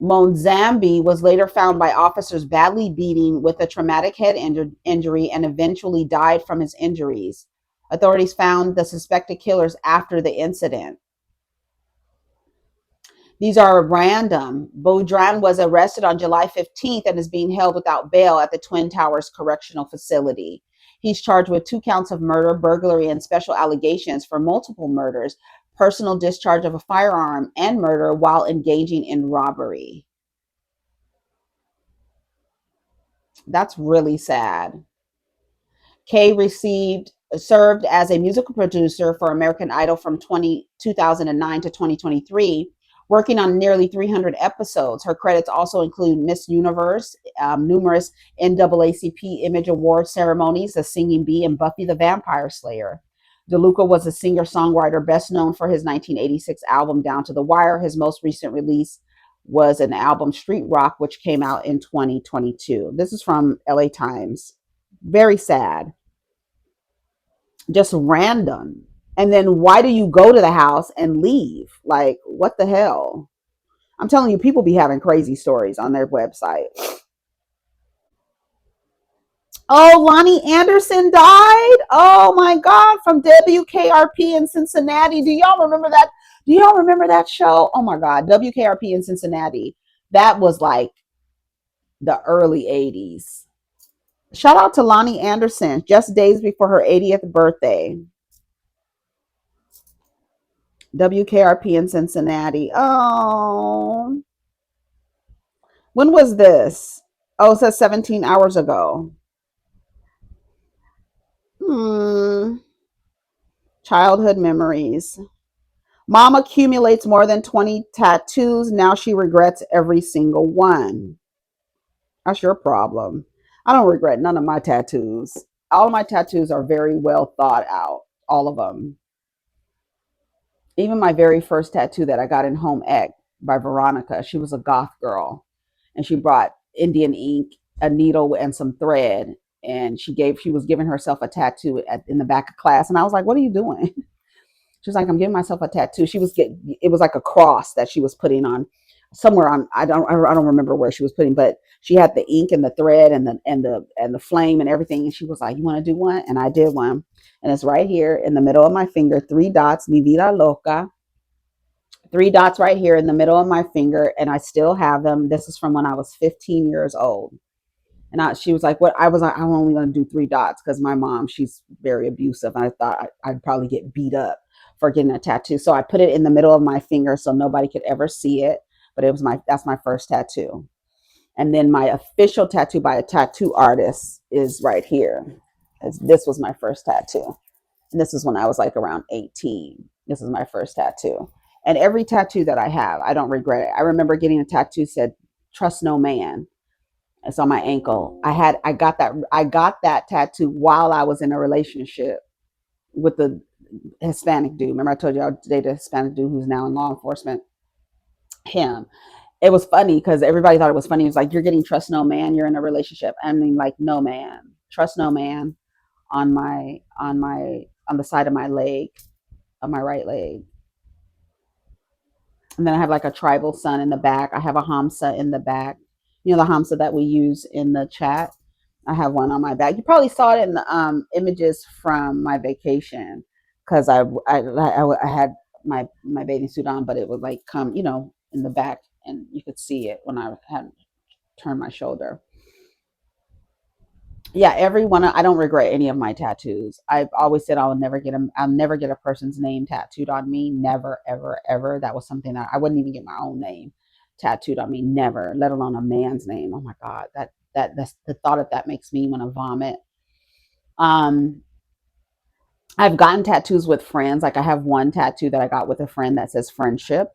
Monzambi was later found by officers badly beaten with a traumatic head injury and eventually died from his injuries. Authorities found the suspected killers after the incident. These are random. Boudran was arrested on July 15th and is being held without bail at the Twin Towers Correctional Facility. He's charged with 2 counts of murder, burglary, and special allegations for multiple murders, personal discharge of a firearm, and murder while engaging in robbery. That's really sad. Kay served as a musical producer for American Idol from 2009 to 2023, working on nearly 300 episodes. Her credits also include Miss Universe, numerous NAACP Image Award ceremonies, The Singing Bee, and Buffy the Vampire Slayer. DeLuca was a singer-songwriter best known for his 1986 album Down to the Wire. His most recent release was an album, Street Rock, which came out in 2022. This is from LA Times. Very sad. Just random. And then why do you go to the house and leave? Like, what the hell? I'm telling you, people be having crazy stories on their website. Oh, Lonnie Anderson died. Oh my God, from WKRP in Cincinnati. Do y'all remember that? Do y'all remember that show? Oh my God, WKRP in Cincinnati. That was like the early 80s. Shout out to Lonnie Anderson, just days before her 80th birthday. WKRP in Cincinnati. Oh, when was this? Oh, it says 17 hours ago. Hmm. Childhood memories. Mom accumulates more than 20 tattoos. Now she regrets every single one. That's your problem. I don't regret none of my tattoos. All of my tattoos are very well thought out. All of them. Even my very first tattoo that I got in home ec by Veronica. She was a goth girl, and she brought Indian ink, a needle, and some thread. And she was giving herself a tattoo in the back of class, and I was like, "What are you doing?" She was like, "I'm giving myself a tattoo." It was like a cross that she was putting on somewhere on. I don't remember where she was putting, but she had the ink and the thread and the flame and everything. And she was like, "You want to do one?" And I did one, and it's right here in the middle of my finger, 3 dots, mi vida loca. 3 dots right here in the middle of my finger, and I still have them. This is from when I was 15 years old. She was like, "What?" I was like, "I'm only going to do 3 dots because my mom, she's very abusive. And I thought I'd probably get beat up for getting a tattoo. So I put it in the middle of my finger so nobody could ever see it. But that's my first tattoo. And then my official tattoo by a tattoo artist is right here. This was my first tattoo. And this is when I was like around 18. This is my first tattoo. And every tattoo that I have, I don't regret it. I remember getting a tattoo said, "Trust no man." It's on my ankle. I got that tattoo while I was in a relationship with the Hispanic dude. Remember I told you I dated a Hispanic dude who's now in law enforcement? Him. It was funny because everybody thought it was funny. It was like, "You're getting trust no man, you're in a relationship." I mean, like, no man. Trust no man on the side of my leg, on my right leg. And then I have like a tribal sun in the back. I have a Hamsa in the back. You know, the Hamsa that we use in the chat. I have one on my back. You probably saw it in the images from my vacation because I had my bathing suit on, but it would like come, you know, in the back, and you could see it when I had turned my shoulder. Yeah, every one. I don't regret any of my tattoos. I've always said I'll never get a person's name tattooed on me. Never, ever, ever. That was something that I wouldn't even get my own name tattooed on me. Never, let alone a man's name. Oh my God, that's the thought of that makes me want to vomit. Um, I've gotten tattoos with friends. Like I have one tattoo that I got with a friend that says friendship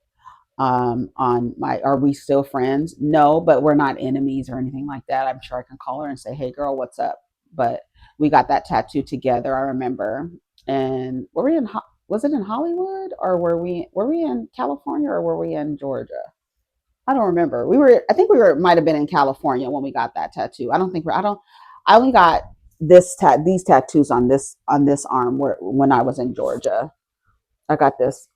on my, are we still friends? No, but we're not enemies or anything like that. I'm sure I can call her and say, hey girl, what's up? But we got that tattoo together, I remember. And were we in was it in Hollywood, or were we in California, or were we in Georgia? I don't remember. I think we were might have been in California when we got that tattoo. I only got these tattoos on this arm when I was in Georgia. I got this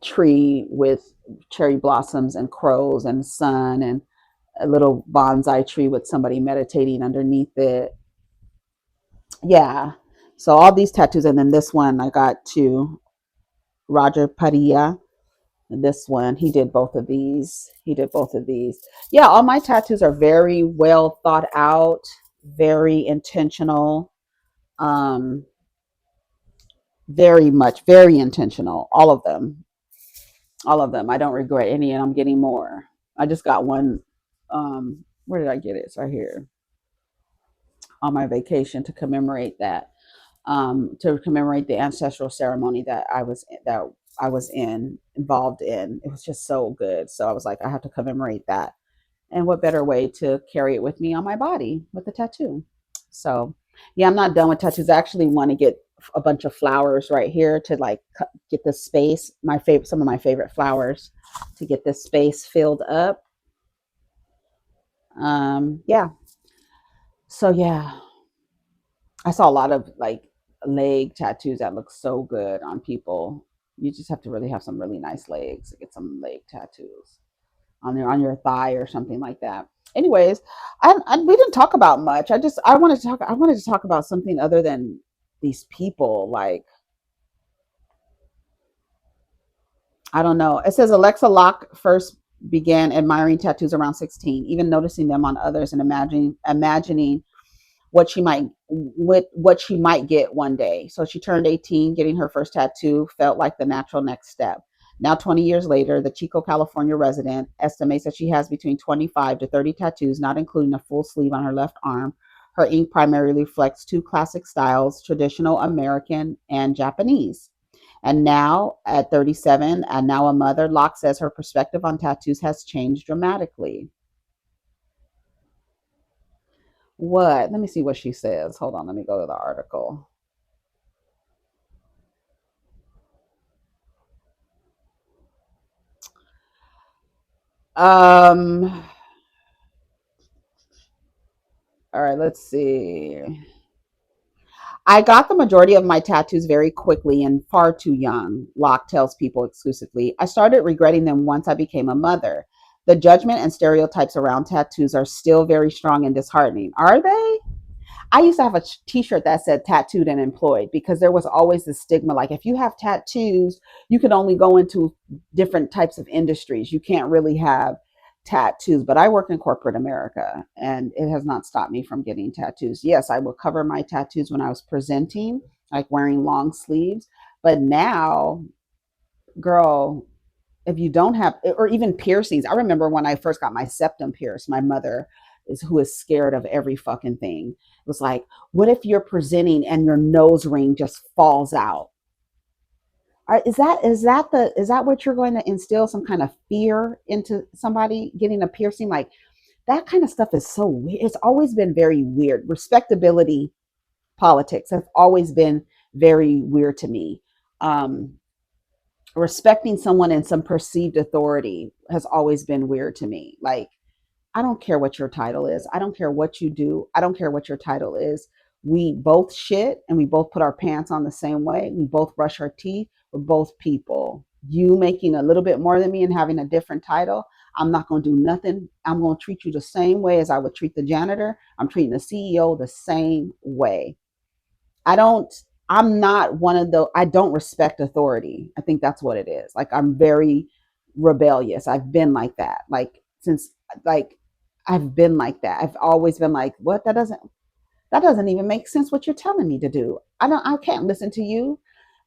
tree with cherry blossoms and crows and sun, and a little bonsai tree with somebody meditating underneath it. Yeah. So all these tattoos, and then this one I got to Roger Padilla. And this one, he did both of these. He did both of these. Yeah, all my tattoos are very well thought out, very intentional, um, very much, very intentional. All of them. All of them. I don't regret any, and I'm getting more. I just got one. Where did I get it? It's right here on my vacation to commemorate that. To commemorate the ancestral ceremony that I was involved in. It was just so good. So I was like, I have to commemorate that. And what better way to carry it with me on my body with a tattoo? So yeah, I'm not done with tattoos. I actually want to get a bunch of flowers right here to like get the space. Some of my favorite flowers to get this space filled up. Yeah. So yeah, I saw a lot of like leg tattoos that look so good on people. You just have to really have some really nice legs to get some leg tattoos on your thigh or something like that. Anyways, we didn't talk about much. I wanted to talk about something other than these people. Like I don't know. It says Alexa Locke first began admiring tattoos around 16, even noticing them on others and imagining what she might get one day. So she turned 18, getting her first tattoo felt like the natural next step. Now 20 years later, the Chico, California resident estimates that she has between 25 to 30 tattoos, not including a full sleeve on her left arm. Her ink primarily reflects two classic styles, traditional American and Japanese. And now at 37 and now a mother, Locke says her perspective on tattoos has changed dramatically. What? Let me see what she says. Hold on, let me go to the article. Um, all right, let's see. I got the majority of my tattoos very quickly and far too young, Locke tells People exclusively. I started regretting them once I became a mother. The judgment and stereotypes around tattoos are still very strong and disheartening. Are they? I used to have a t-shirt that said tattooed and employed because there was always the stigma like if you have tattoos, you can only go into different types of industries. You can't really have tattoos, but I work in corporate America and it has not stopped me from getting tattoos. Yes, I will cover my tattoos when I was presenting, like wearing long sleeves, but now, girl, if you don't have, or even piercings. I remember when I first got my septum pierced, my mother who is scared of every fucking thing. It was like, what if you're presenting and your nose ring just falls out? Is that what you're going to instill some kind of fear into somebody getting a piercing? Like that kind of stuff is so weird. It's always been very weird. Respectability politics have always been very weird to me. Um, Respecting someone in some perceived authority has always been weird to me. Like, I don't care what your title is. I don't care what you do. I don't care what your title is. We both shit and we both put our pants on the same way. We both brush our teeth. We're both people. you making a little bit more than me and having a different title, I'm not going to do nothing. I'm going to treat you the same way as I would treat the janitor. I'm treating the CEO the same way. I don't, I'm not one of the, I don't respect authority. I think that's what it is. Like, I'm very rebellious. I've been like that. Like, since, like, I've been like that. I've always been like, what? That doesn't even make sense what you're telling me to do. I can't listen to you.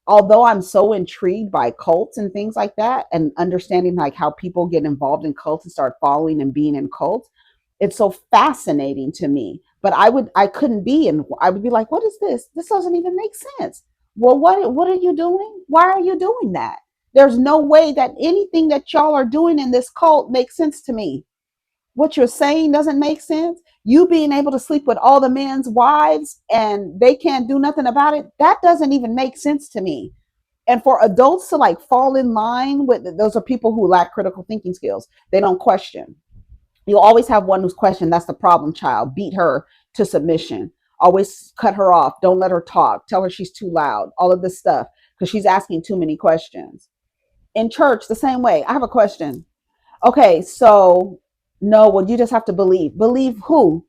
Although I'm so intrigued by cults and things like that, and understanding like how people get involved in cults and start following and being in cults, it's so fascinating to me. But I couldn't be in. I would be like, what is this? This doesn't even make sense. Well, what are you doing? Why are you doing that? There's no way that anything that y'all are doing in this cult makes sense to me. What you're saying doesn't make sense. You being able to sleep with all the men's wives and they can't do nothing about it, that doesn't even make sense to me. And for adults to like fall in line with, those are people who lack critical thinking skills. They don't question. You'll always have one who's questioned. That's the problem child. Beat her to submission. Always cut her off. Don't let her talk. Tell her she's too loud. All of this stuff because she's asking too many questions. In church, the same way. I have a question. Okay, so no, well, you just have to believe. Believe who?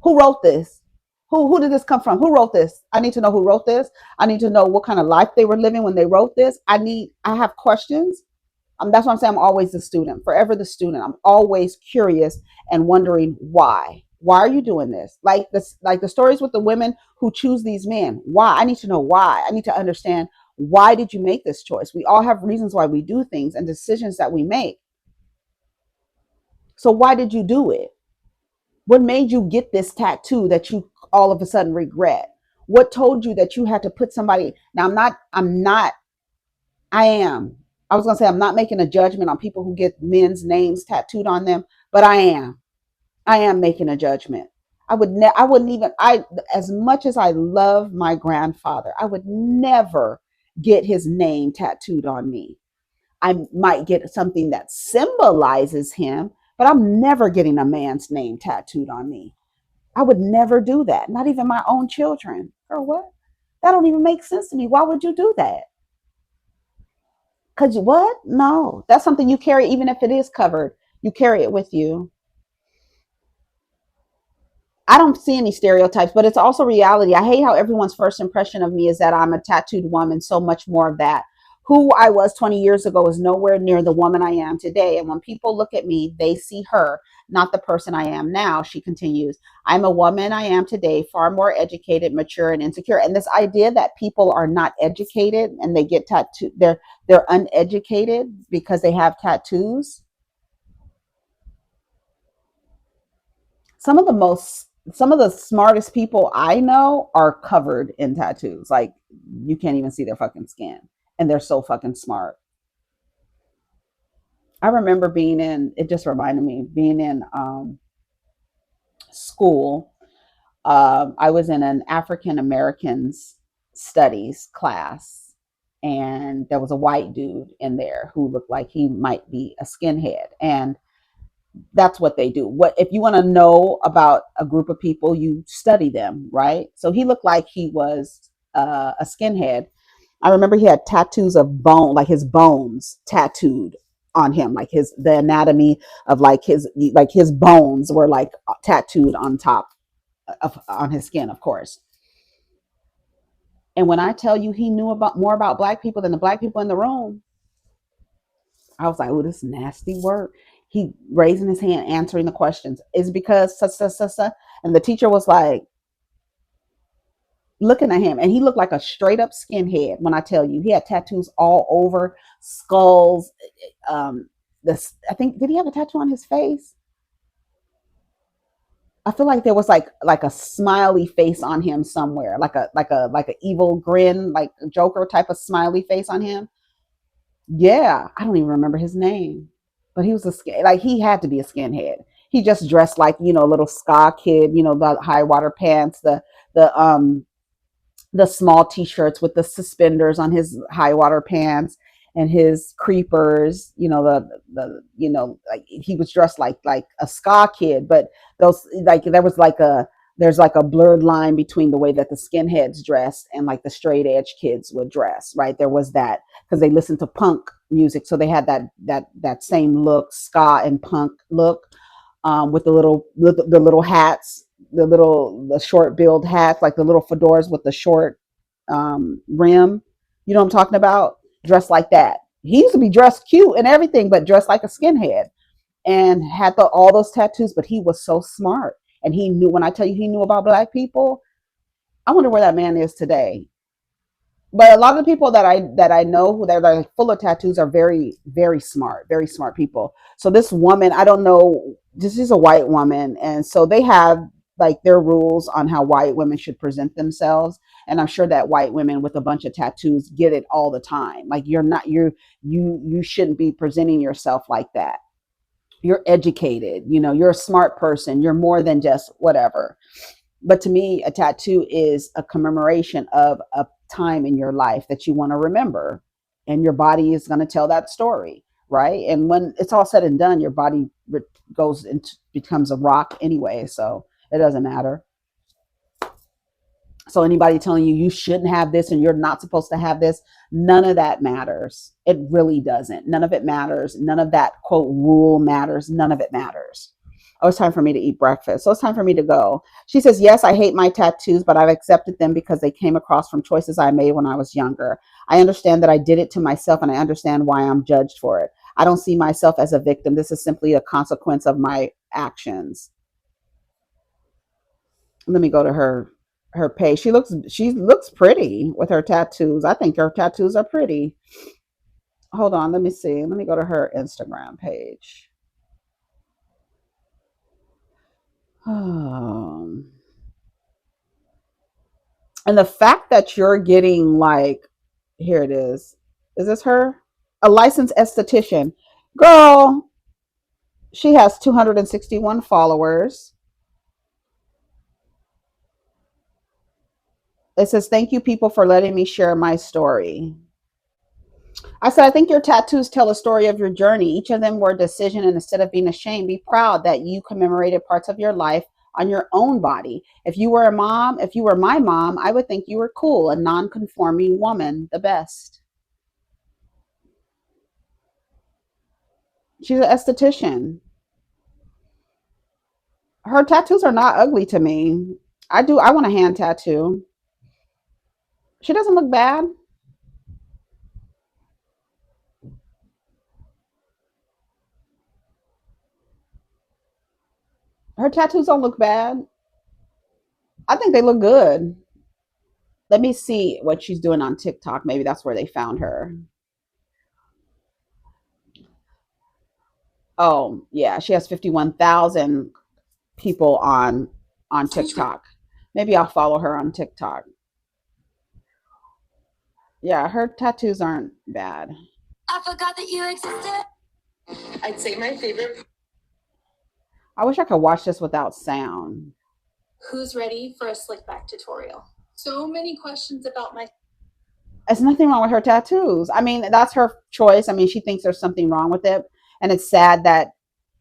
Who wrote this? Who did this come from? Who wrote this? I need to know who wrote this. I need to know what kind of life they were living when they wrote this. I have questions. That's what I'm saying. I'm always the student, forever the student. I'm always curious and wondering why. Why are you doing this? Like the stories with the women who choose these men. Why? I need to know why. I need to understand, why did you make this choice? We all have reasons why we do things and decisions that we make. So why did you do it? What made you get this tattoo that you all of a sudden regret? What told you that you had to put somebody? Now, I am. I was going to say, I'm not making a judgment on people who get men's names tattooed on them, but I am. I am making a judgment. I wouldn't even, as much as I love my grandfather, I would never get his name tattooed on me. I might get something that symbolizes him, but I'm never getting a man's name tattooed on me. I would never do that. Not even my own children. Or what? That don't even make sense to me. Why would you do that? Cause what? No, that's something you carry, even if it is covered. You carry it with you. I don't see any stereotypes, but it's also reality. I hate how everyone's first impression of me is that I'm a tattooed woman. So much more of that. Who I was 20 years ago is nowhere near the woman I am today. And when people look at me, they see her, not the person I am now. She continues, I'm a woman I am today, far more educated, mature, and insecure. And this idea that people are not educated and they get tattooed, they're uneducated because they have tattoos. Some of the smartest people I know are covered in tattoos. Like, you can't even see their fucking skin, and they're so fucking smart. I remember being in. It just reminded me being in school. I was in an African Americans studies class, and there was a white dude in there who looked like he might be a skinhead, and that's what they do. What if you want to know about a group of people, you study them, right? So he looked like he was a skinhead. I remember he had tattoos of bone, like his bones tattooed on him, like his the anatomy of like his bones were like tattooed on top of on his skin, of course. And when I tell you he knew about more about black people than the black people in the room, I was like, oh, this nasty work. He raising his hand, answering the questions. Is because such, such, such, such. And the teacher was like looking at him, and he looked like a straight up skinhead. When I tell you, he had tattoos all over, skulls. This, I think, did he have a tattoo on his face? I feel like there was like a smiley face on him somewhere, like a evil grin, like a Joker type of smiley face on him. Yeah, I don't even remember his name, but he was a skin, like he had to be a skinhead. He just dressed like, a little ska kid, the high water pants, the the small t-shirts with the suspenders on his high water pants and his creepers, like he was dressed like a ska kid, but those like there's like a blurred line between the way that the skinheads dressed and like the straight edge kids would dress, right? There was that because they listened to punk music, so they had that same look, ska and punk look, with the little hats, the short billed hats, like the little fedoras with the short rim. You know what I'm talking about? Dressed like that. He used to be dressed cute and everything, but dressed like a skinhead, and had all those tattoos. But he was so smart, and he knew. When I tell you he knew about black people, I wonder where that man is today. But a lot of the people that I know who they're like full of tattoos are very smart people. So this woman, I don't know, this is a white woman, and so they have like their rules on how white women should present themselves. And I'm sure that white women with a bunch of tattoos get it all the time. Like, you shouldn't be presenting yourself like that. You're educated, you're a smart person, you're more than just whatever. But to me, a tattoo is a commemoration of a time in your life that you want to remember. And your body is going to tell that story, right? And when it's all said and done, your body goes into becomes a rock anyway. So it doesn't matter. So anybody telling you shouldn't have this and you're not supposed to have this, none of that matters. It really doesn't. None of it matters. None of that quote rule matters. None of it matters. Oh, it's time for me to eat breakfast. So it's time for me to go. She says, yes, I hate my tattoos, but I've accepted them because they came across from choices I made when I was younger. I understand that I did it to myself, and I understand why I'm judged for it. I don't see myself as a victim. This is simply a consequence of my actions. Let me go to her page. She looks pretty with her tattoos. I think her tattoos are pretty. Hold on, let me see. Let me go to her Instagram page. Um, and the fact that you're getting like, here it is. Is this her? A licensed esthetician. Girl, she has 261 followers. It says, thank you, people, for letting me share my story. I said, I think your tattoos tell a story of your journey. Each of them were a decision, and instead of being ashamed, be proud that you commemorated parts of your life on your own body. If you were my mom, I would think you were cool, a non-conforming woman, the best. She's an esthetician. Her tattoos are not ugly to me. I want a hand tattoo. She doesn't look bad. Her tattoos don't look bad. I think they look good. Let me see what she's doing on TikTok. Maybe that's where they found her. Oh, yeah, she has 51,000 people on TikTok. Maybe I'll follow her on TikTok. Yeah, her tattoos aren't bad. I forgot that you existed. I'd say my favorite. I wish I could watch this without sound. Who's ready for a slick back tutorial? So many questions about my. There's nothing wrong with her tattoos. I mean, that's her choice. I mean, she thinks there's something wrong with it. And it's sad that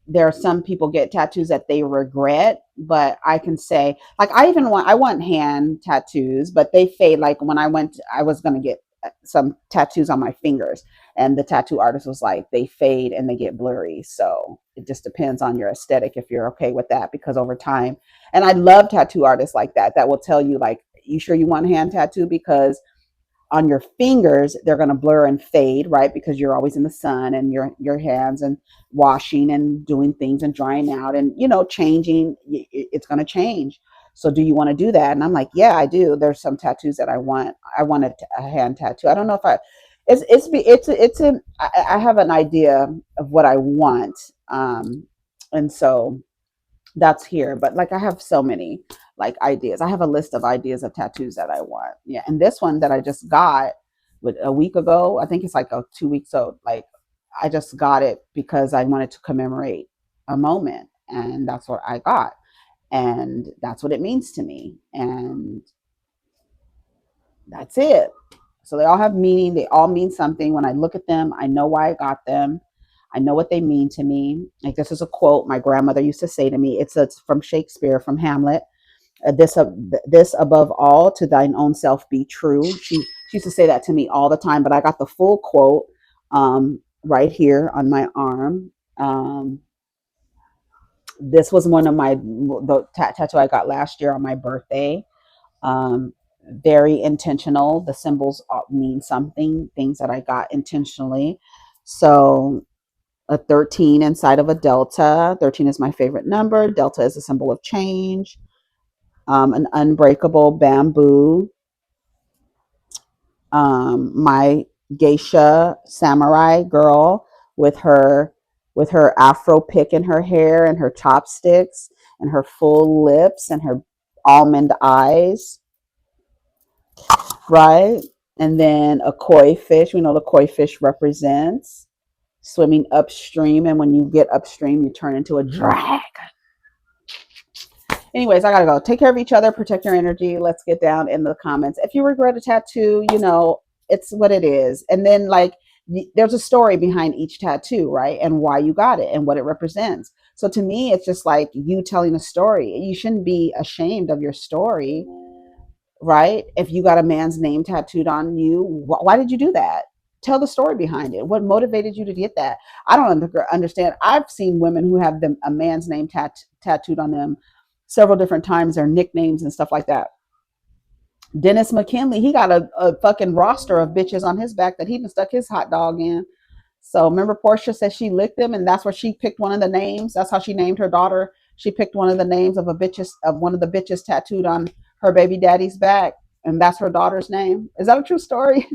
there are some people get tattoos that they regret, but I can say, like, I want hand tattoos, but they fade. Like when I was going to get some tattoos on my fingers, and the tattoo artist was like, they fade and they get blurry. So it just depends on your aesthetic if you're okay with that, because over time. And I love tattoo artists like that will tell you, like, you sure you want a hand tattoo? Because on your fingers they're going to blur and fade, right? Because you're always in the sun, and your hands and washing and doing things and drying out and changing. It's going to change. So do you want to do that? And I'm like, yeah, I do. There's some tattoos that I want a hand tattoo. I don't know if I it's a I have an idea of what I want. And so that's here. But like, I have so many like ideas. I have a list of ideas of tattoos that I want. Yeah. And this one that I just got with a week ago, I think it's like 2 weeks old. Like, I just got it because I wanted to commemorate a moment, and that's what I got. And that's what it means to me. And that's it. So they all have meaning. They all mean something. When I look at them, I know why I got them. I know what they mean to me. Like, this is a quote my grandmother used to say to me. It's from Shakespeare, from Hamlet. This above all, to thine own self be true. She used to say that to me all the time. But I got the full quote right here on my arm. This was one of the tattoo I got last year on my birthday. Um, very intentional. The symbols mean something, things that I got intentionally. So a 13 inside of a delta. 13 is my favorite number. Delta is a symbol of change. An unbreakable bamboo. My geisha samurai girl with her afro pick in her hair and her chopsticks and her full lips and her almond eyes, right? And then a koi fish. We know the koi fish represents swimming upstream, and when you get upstream, you turn into a dragon. Anyways, I gotta go. Take care of each other, protect your energy. Let's get down in the comments. If you regret a tattoo, it's what it is. And then, like, there's a story behind each tattoo, right? And why you got it and what it represents. So to me, it's just like you telling a story. You shouldn't be ashamed of your story, right? If you got a man's name tattooed on you, why did you do that? Tell the story behind it. What motivated you to get that? I don't understand. I've seen women who have a man's name tattooed on them several different times, their nicknames and stuff like that. Dennis McKinley, he got a fucking roster of bitches on his back that he even stuck his hot dog in. So remember, Portia said she licked him, and that's where she picked one of the names. That's how she named her daughter. She picked one of the names of one of the bitches tattooed on her baby daddy's back, and that's her daughter's name. Is that a true story?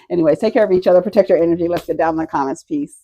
Anyways, take care of each other, protect your energy. Let's get down in the comments. Peace.